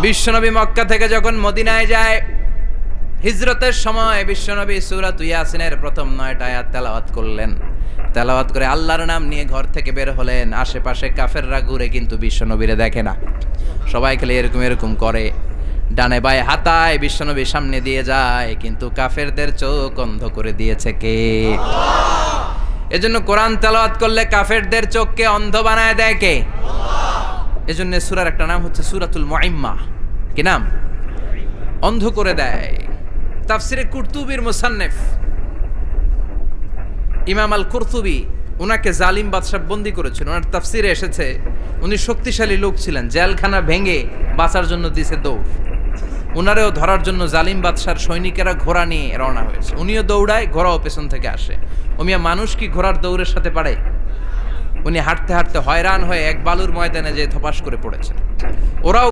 বিশ্বনবী মক্কা থেকে যখন মদিনায় যায়, হিজরতের সময় বিশ্বনবী সূরা ইয়াসিনের প্রথম 9টা আয়াত তেলাওয়াত করলেন। তেলাওয়াত করে আল্লাহর নাম নিয়ে ঘর থেকে বের হলেন। আশেপাশে কাফেররা ঘুরে কিন্তু বিশ্বনবীরে দেখে না, সবাই খেলে এরকম এরকম করে, ডানে বায়ে হাতায় বিশ্বনবী সামনে দিয়ে যায়, কিন্তু কাফেরদের চোখ অন্ধ করে দিয়েছে কে? এজন্য কোরআন তেলাওয়াত করলে কাফেরদের চোখকে অন্ধ বানায় দেয় কে? এজন্য সূরার একটা নাম হচ্ছে সূরাতুল মুইম্মা। কি নাম? অন্ধ করে দেয়। তাফসিরে কুরতুবির মুসান্নিফ ইমাম আল কুরতুবি, ওনাকে জালিম বাদশা বন্দী করেছিল। ওনার তাফসিরে এসেছে উনি শক্তিশালী লোক ছিলেন, জেলখানা ভেঙে বাঁচার জন্য দিছে দৌড়। উনারেও ধরার জন্য জালিম বাদশার সৈনিকেরা ঘোড়া নিয়ে রওনা হয়েছে। উনিও দৌড়ায়, ঘোড়াও পেছন থেকে আসে। ওমিয়া মানুষ কি ঘোড়ার দৌড়ের সাথে পারে? উনি হাঁটতে হাঁটতে হয়রান হয়ে এক বালুর ময়দানে যেয়ে ধপাস করে পড়েছেন। ওরাও